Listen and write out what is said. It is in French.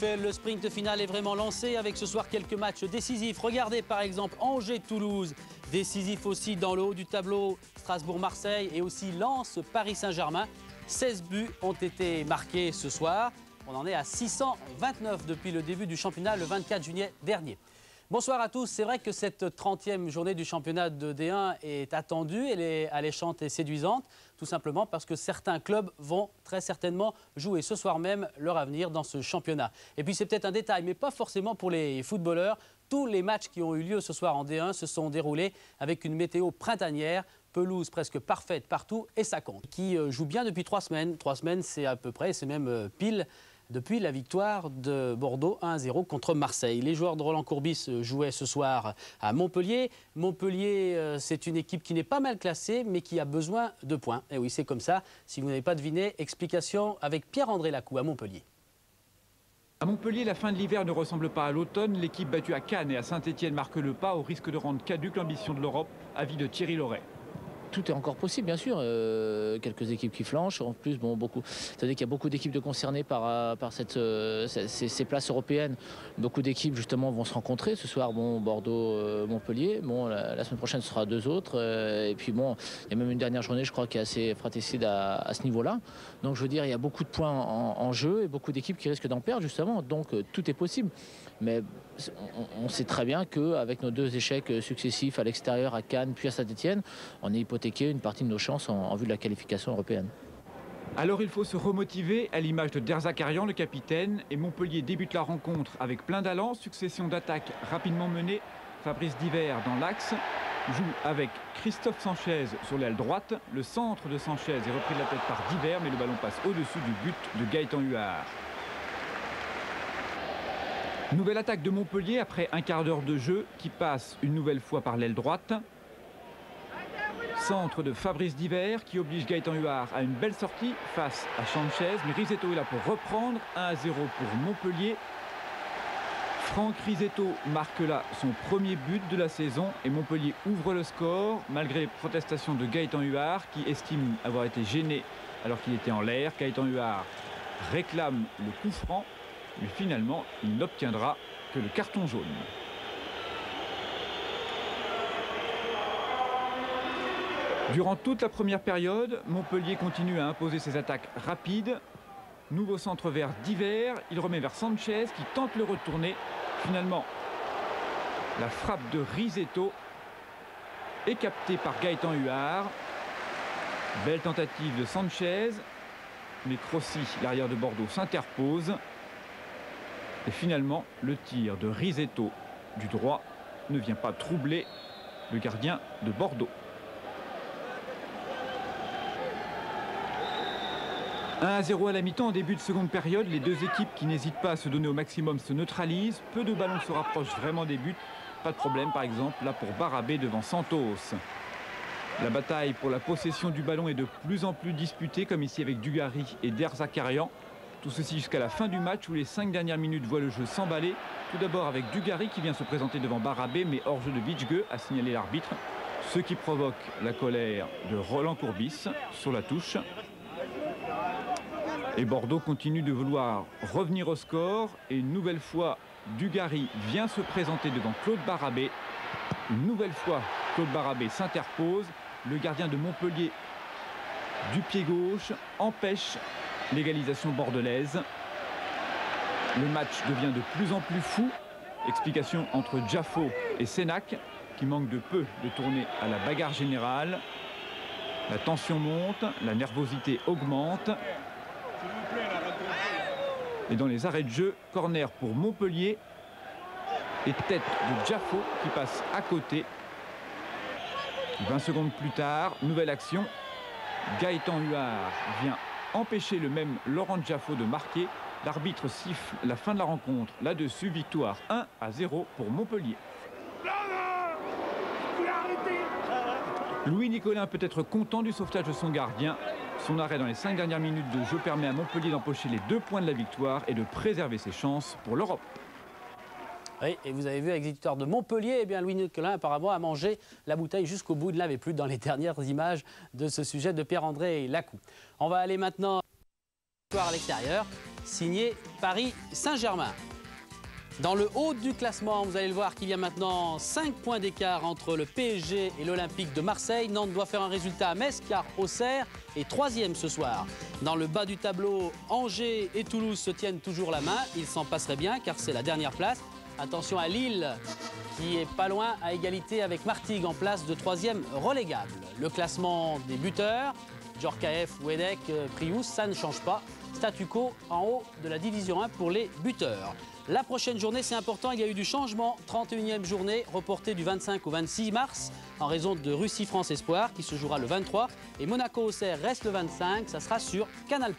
Le sprint final est vraiment lancé avec ce soir quelques matchs décisifs. Regardez par exemple Angers-Toulouse, décisif aussi dans le haut du tableau, Strasbourg-Marseille et aussi Lens-Paris-Saint-Germain. 16 buts ont été marqués ce soir. On en est à 629 depuis le début du championnat le 24 juillet dernier. Bonsoir à tous. C'est vrai que cette 30e journée du championnat de D1 est attendue, elle est alléchante et séduisante, tout simplement parce que certains clubs vont très certainement jouer ce soir même leur avenir dans ce championnat. Et puis c'est peut-être un détail, mais pas forcément pour les footballeurs. Tous les matchs qui ont eu lieu ce soir en D1 se sont déroulés avec une météo printanière, pelouse presque parfaite partout et ça compte. Qui joue bien depuis 3 semaines. 3 semaines, c'est à peu près, c'est même pile depuis la victoire de Bordeaux 1-0 contre Marseille. Les joueurs de Roland Courbis jouaient ce soir à Montpellier. Montpellier, c'est une équipe qui n'est pas mal classée, mais qui a besoin de points. Et oui, c'est comme ça. Si vous n'avez pas deviné, explication avec Pierre-André Lacou à Montpellier. À Montpellier, la fin de l'hiver ne ressemble pas à l'automne. L'équipe battue à Cannes et à Saint-Etienne marque le pas au risque de rendre caduque l'ambition de l'Europe. Avis de Thierry Loret. Tout est encore possible, bien sûr. Quelques équipes qui flanchent. En plus, bon, beaucoup. C'est-à-dire qu'il y a beaucoup d'équipes concernées par ces places européennes. Beaucoup d'équipes, justement, vont se rencontrer. Ce soir, bon, Bordeaux, Montpellier. Bon, la semaine prochaine, ce sera 2 autres. Et puis, bon, il y a même une dernière journée, je crois, qui est assez fratricide à ce niveau-là. Donc, je veux dire, il y a beaucoup de points en jeu et beaucoup d'équipes qui risquent d'en perdre, justement. Donc, tout est possible. Mais on sait très bien qu'avec nos 2 échecs successifs à l'extérieur, à Cannes, puis à Saint-Etienne, on est hypothéqué une partie de nos chances en vue de la qualification européenne. Alors il faut se remotiver à l'image de Derzakarian, le capitaine, et Montpellier débute la rencontre avec plein d'allant, succession d'attaques rapidement menées. Fabrice Divert dans l'axe joue avec Christophe Sanchez sur l'aile droite. Le centre de Sanchez est repris de la tête par Divert, mais le ballon passe au-dessus du but de Gaëtan Huard. Nouvelle attaque de Montpellier après un quart d'heure de jeu qui passe une nouvelle fois par l'aile droite. Centre de Fabrice Divert qui oblige Gaëtan Huard à une belle sortie face à Sanchez. Mais Risetto est là pour reprendre. 1-0 pour Montpellier. Franck Risetto marque là son premier but de la saison et Montpellier ouvre le score malgré les protestations de Gaëtan Huard qui estime avoir été gêné alors qu'il était en l'air. Gaëtan Huard réclame le coup franc, mais finalement il n'obtiendra que le carton jaune. Durant toute la première période, Montpellier continue à imposer ses attaques rapides. Nouveau centre vers Divert, il remet vers Sanchez qui tente le retourner. Finalement, la frappe de Risetto est captée par Gaëtan Huard. Belle tentative de Sanchez, mais Crossi, l'arrière de Bordeaux, s'interpose. Et finalement, le tir de Risetto du droit ne vient pas troubler le gardien de Bordeaux. 1-0 à la mi-temps en début de seconde période. Les 2 équipes qui n'hésitent pas à se donner au maximum se neutralisent. Peu de ballons se rapprochent vraiment des buts. Pas de problème par exemple là pour Barabé devant Santos. La bataille pour la possession du ballon est de plus en plus disputée comme ici avec Dugarry et Derzakarian. Tout ceci jusqu'à la fin du match où les 5 dernières minutes voient le jeu s'emballer. Tout d'abord avec Dugarry qui vient se présenter devant Barabé mais hors jeu de Vichgue a signalé l'arbitre. Ce qui provoque la colère de Roland Courbis sur la touche. Et Bordeaux continue de vouloir revenir au score. Et une nouvelle fois, Dugarry vient se présenter devant Claude Barabé. Une nouvelle fois, Claude Barabé s'interpose. Le gardien de Montpellier, du pied gauche, empêche l'égalisation bordelaise. Le match devient de plus en plus fou. Explication entre Jaffo et Sénac, qui manquent de peu de tourner à la bagarre générale. La tension monte, la nervosité augmente. Et dans les arrêts de jeu, corner pour Montpellier et tête de Jaffo qui passe à côté. 20 secondes plus tard, nouvelle action. Gaëtan Huard vient empêcher le même Laurent Jaffo de marquer. L'arbitre siffle la fin de la rencontre. Là-dessus, victoire 1-0 pour Montpellier. Louis Nicolin peut être content du sauvetage de son gardien. Son arrêt dans les 5 dernières minutes de jeu permet à Montpellier d'empocher les 2 points de la victoire et de préserver ses chances pour l'Europe. Oui, et vous avez vu avec les victoires de Montpellier, eh bien Louis Nicolin apparemment a mangé la bouteille jusqu'au bout. Il ne l'avait plus dans les dernières images de ce sujet de Pierre-André Lacou. On va aller maintenant à l'extérieur. signé Paris Saint-Germain. Dans le haut du classement, vous allez le voir qu'il y a maintenant 5 points d'écart entre le PSG et l'Olympique de Marseille. Nantes doit faire un résultat à Metz car Auxerre est 3e ce soir. Dans le bas du tableau, Angers et Toulouse se tiennent toujours la main. Ils s'en passeraient bien car c'est la dernière place. Attention à Lille qui est pas loin à égalité avec Martigues en place de 3e relégable. Le classement des buteurs, Djorkaeff, Wedek, Prius, ça ne change pas. Statu quo en haut de la division 1 pour les buteurs. La prochaine journée, c'est important, il y a eu du changement. 31e journée reportée du 25 au 26 mars en raison de Russie-France Espoir qui se jouera le 23. Et Monaco-Auxerre reste le 25, ça sera sur Canal+.